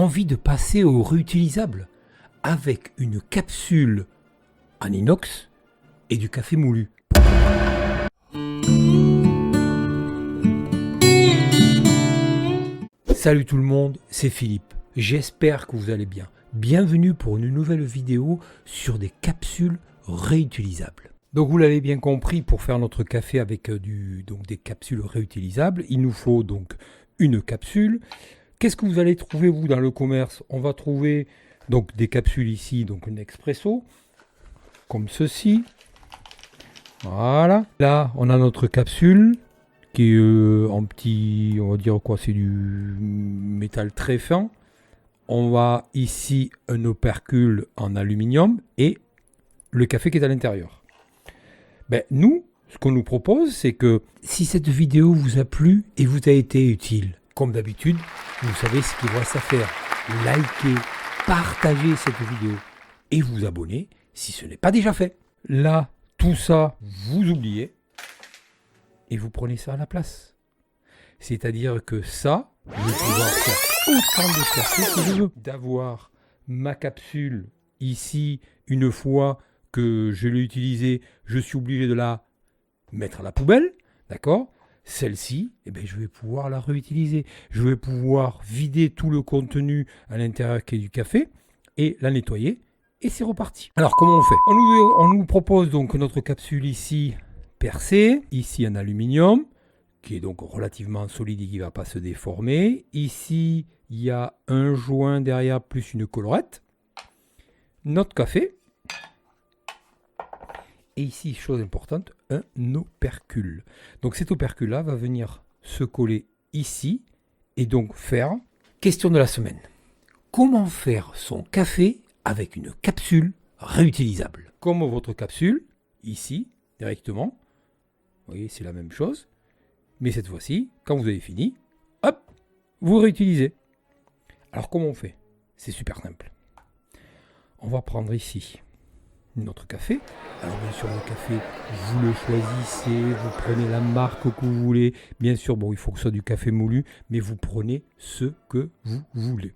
envie de passer au réutilisable avec une capsule en inox et du café moulu. Salut tout le monde, c'est Philippe. J'espère que vous allez bien. Bienvenue pour une nouvelle vidéo sur des capsules réutilisables. Donc vous l'avez bien compris, pour faire notre café avec des capsules réutilisables, il nous faut donc une capsule. Qu'est-ce que vous allez trouver vous dans le commerce? On va trouver donc des capsules ici, donc une expresso, comme ceci. Voilà. Là, on a notre capsule qui est en petit, on va dire quoi, c'est du métal très fin. On va ici un opercule en aluminium et le café qui est à l'intérieur. Nous, ce qu'on nous propose, c'est que si cette vidéo vous a plu et vous a été utile, comme d'habitude, vous savez ce qu'il vous reste à faire. Likez, partagez cette vidéo et vous abonner si ce n'est pas déjà fait. Là, tout ça, vous oubliez et vous prenez ça à la place. C'est-à-dire que ça, je vais pouvoir faire autant de café que je veux. D'avoir ma capsule ici, une fois que je l'ai utilisée, je suis obligé de la mettre à la poubelle, d'accord ? Celle-ci, je vais pouvoir la réutiliser. Je vais pouvoir vider tout le contenu à l'intérieur qui est du café et la nettoyer et c'est reparti. Alors comment on fait ? On nous propose donc notre capsule ici percée, ici en aluminium, qui est donc relativement solide et qui ne va pas se déformer. Ici, il y a un joint derrière plus une collerette. Notre café. Et ici, chose importante, un opercule. Donc cet opercule-là va venir se coller ici et donc faire... Question de la semaine. Comment faire son café avec une capsule réutilisable? Comme votre capsule, ici, directement. Vous voyez, c'est la même chose. Mais cette fois-ci, quand vous avez fini, hop, vous réutilisez. Alors comment on fait? C'est super simple. On va prendre ici notre café. Alors bien sûr, le café, vous le choisissez, vous prenez la marque que vous voulez. Bien sûr, il faut que ce soit du café moulu, mais vous prenez ce que vous voulez.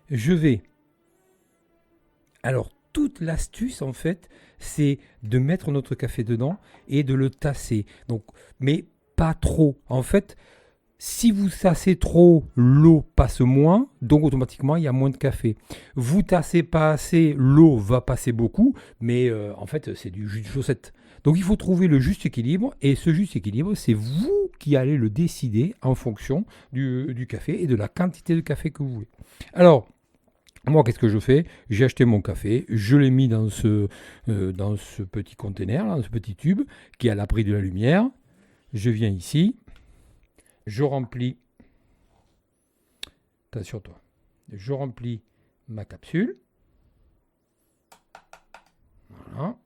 Je vais... Alors, toute l'astuce, en fait, c'est de mettre notre café dedans et de le tasser. Donc, mais pas trop. En fait, si vous tassez trop, l'eau passe moins, donc automatiquement, il y a moins de café. Vous tassez pas assez, l'eau va passer beaucoup, mais en fait, c'est du jus de chaussette. Donc, il faut trouver le juste équilibre, et ce juste équilibre, c'est vous qui allez le décider en fonction du café et de la quantité de café que vous voulez. Alors, moi, qu'est-ce que je fais? J'ai acheté mon café, je l'ai mis dans ce petit conteneur, dans ce petit tube, qui est à l'abri de la lumière. Je viens ici. Je remplis, attention toi, je remplis ma capsule, voilà,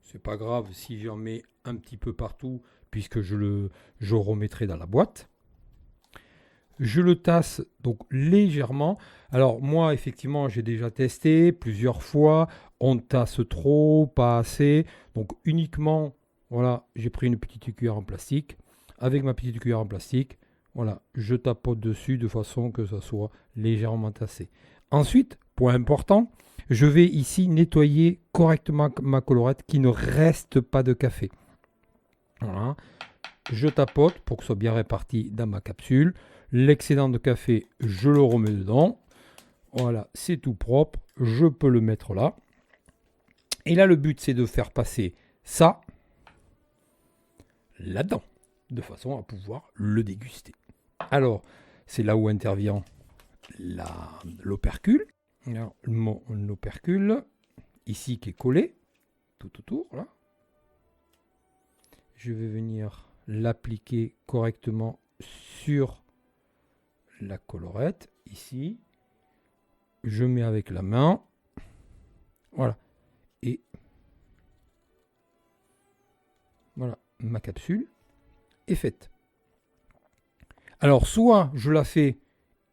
c'est pas grave si j'en mets un petit peu partout puisque je remettrai dans la boîte. Je le tasse donc légèrement. Alors moi, effectivement, j'ai déjà testé plusieurs fois. On tasse trop, pas assez. Donc uniquement, voilà, j'ai pris une petite cuillère en plastique. Avec ma petite cuillère en plastique, voilà, je tapote dessus de façon que ça soit légèrement tassé. Ensuite, point important, je vais ici nettoyer correctement ma collerette qui ne reste pas de café. Voilà. Je tapote pour que ce soit bien réparti dans ma capsule. L'excédent de café, je le remets dedans. Voilà, c'est tout propre. Je peux le mettre là. Et là, le but, c'est de faire passer ça là-dedans, de façon à pouvoir le déguster. Alors, c'est là où intervient l'opercule. Mon opercule, ici, qui est collé, tout autour, là. Je vais venir l'appliquer correctement sur la collerette, ici. Je mets avec la main. Voilà. Et voilà, ma capsule est faite. Alors, soit je la fais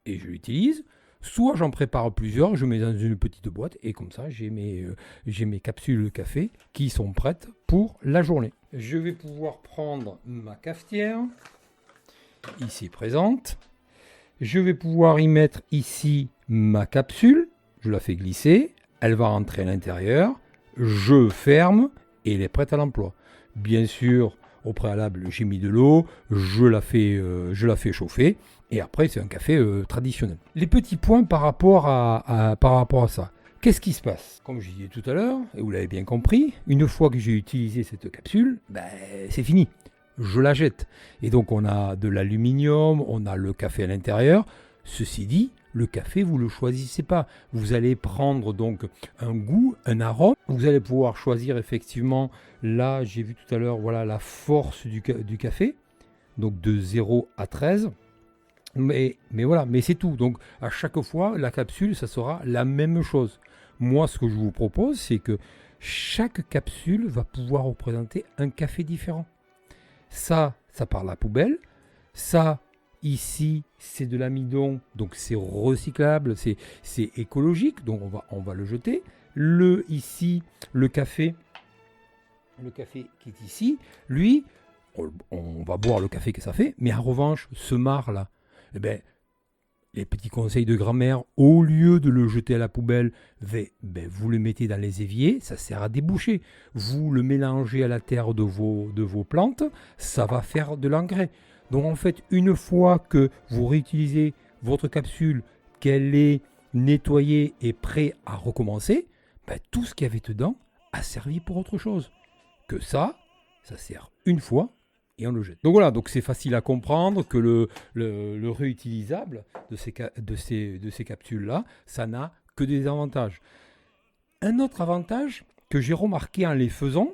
et je l'utilise, soit j'en prépare plusieurs, je mets dans une petite boîte et comme ça j'ai mes capsules café qui sont prêtes pour la journée. Je vais pouvoir prendre ma cafetière, ici présente. Je vais pouvoir y mettre ici ma capsule, je la fais glisser, elle va rentrer à l'intérieur, je ferme et elle est prête à l'emploi. Bien sûr, au préalable, j'ai mis de l'eau, je la fais chauffer et après c'est un café traditionnel. Les petits points par rapport à ça. Qu'est-ce qui se passe? Comme je disais tout à l'heure, et vous l'avez bien compris, une fois que j'ai utilisé cette capsule, c'est fini. Je la jette. Et donc on a de l'aluminium, on a le café à l'intérieur. Ceci dit, le café, vous ne le choisissez pas. Vous allez prendre donc un goût, un arôme. Vous allez pouvoir choisir effectivement, là j'ai vu tout à l'heure, voilà la force du café. Donc de 0 à 13. Mais voilà, mais c'est tout. Donc à chaque fois, la capsule, ça sera la même chose. Moi, ce que je vous propose, c'est que chaque capsule va pouvoir représenter un café différent. Ça part à la poubelle. Ça, ici, c'est de l'amidon, donc c'est recyclable, c'est écologique, donc on va le jeter. Ici, le café qui est ici, lui, on va boire le café que ça fait, mais en revanche, ce marc-là, les petits conseils de grand-mère, au lieu de le jeter à la poubelle, vous le mettez dans les éviers, ça sert à déboucher. Vous le mélangez à la terre de vos plantes, ça va faire de l'engrais. Donc en fait, une fois que vous réutilisez votre capsule, qu'elle est nettoyée et prête à recommencer, tout ce qu'il y avait dedans a servi pour autre chose. Que ça sert une fois et on le jette. Donc voilà, donc c'est facile à comprendre que le réutilisable de ces capsules-là, ça n'a que des avantages. Un autre avantage que j'ai remarqué en les faisant,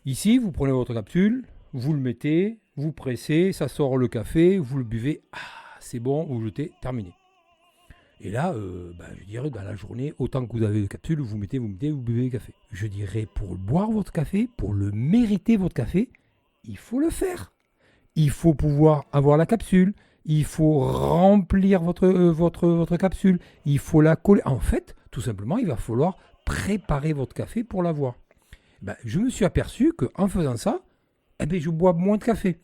ici, vous prenez votre capsule, vous le mettez, vous pressez, ça sort le café, vous le buvez, c'est bon, vous le jetez, terminé. Et là, je dirais dans la journée, autant que vous avez de capsules, vous mettez, vous buvez le café. Je dirais pour boire votre café, pour le mériter votre café, il faut le faire. Il faut pouvoir avoir la capsule. Il faut remplir votre capsule. Il faut la coller. En fait, tout simplement, il va falloir préparer votre café pour l'avoir. Je me suis aperçu qu'en faisant ça, je bois moins de café.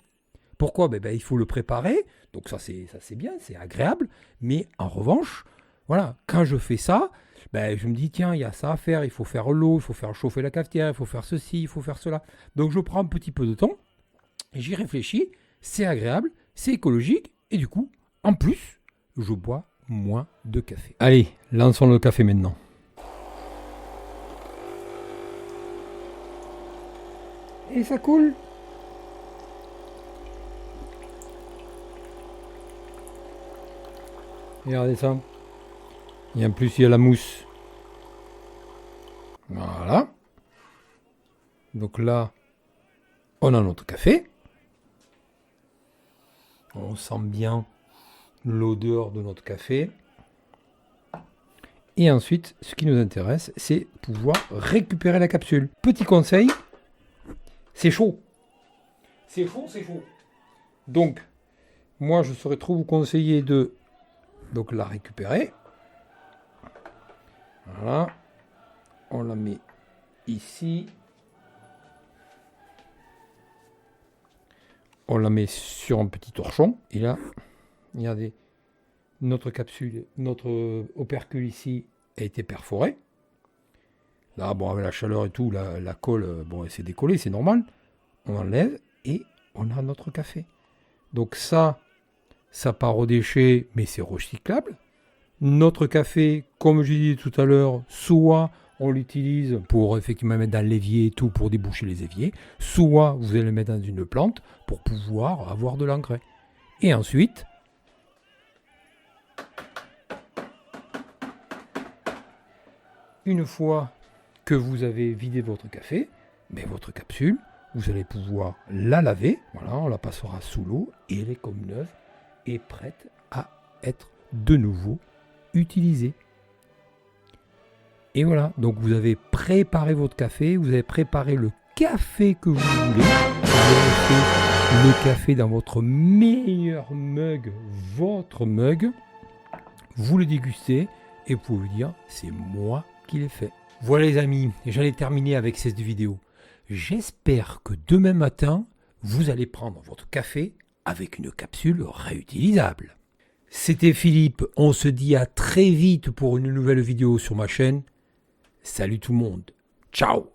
Pourquoi ? Il faut le préparer. Donc ça c'est bien, c'est agréable. Mais en revanche, voilà, quand je fais ça, je me dis, tiens, il y a ça à faire. Il faut faire l'eau, il faut faire chauffer la cafetière, il faut faire ceci, il faut faire cela. Donc je prends un petit peu de temps. J'y réfléchis, c'est agréable, c'est écologique, et du coup, en plus, je bois moins de café. Allez, lançons le café maintenant. Et ça coule. Regardez ça. Et en plus, il y a la mousse. Voilà. Donc là, on a notre café. On sent bien l'odeur de notre café. Et ensuite, ce qui nous intéresse, c'est pouvoir récupérer la capsule. Petit conseil, c'est chaud. C'est chaud. Donc, moi, je saurais trop vous conseiller de la récupérer. Voilà. On la met ici. On la met sur un petit torchon. Et là, regardez, notre capsule, notre opercule ici a été perforé. Là, avec la chaleur et tout, la colle, elle s'est décollée, c'est normal. On enlève et on a notre café. Donc ça part au déchet, mais c'est recyclable. Notre café, comme je disais tout à l'heure, soit on l'utilise pour effectivement mettre dans l'évier et tout pour déboucher les éviers, soit vous allez le mettre dans une plante pour pouvoir avoir de l'engrais. Et ensuite, une fois que vous avez vidé votre café, votre capsule, vous allez pouvoir la laver. Voilà, on la passera sous l'eau et elle est comme neuve et prête à être de nouveau utilisée. Et voilà, donc vous avez préparé votre café, vous avez préparé le café que vous voulez. Vous avez fait le café dans votre meilleur mug, votre mug. vous le dégustez et vous pouvez vous dire c'est moi qui l'ai fait. Voilà les amis, j'allais terminer avec cette vidéo. J'espère que demain matin, vous allez prendre votre café avec une capsule réutilisable. C'était Philippe, on se dit à très vite pour une nouvelle vidéo sur ma chaîne. Salut tout le monde, ciao!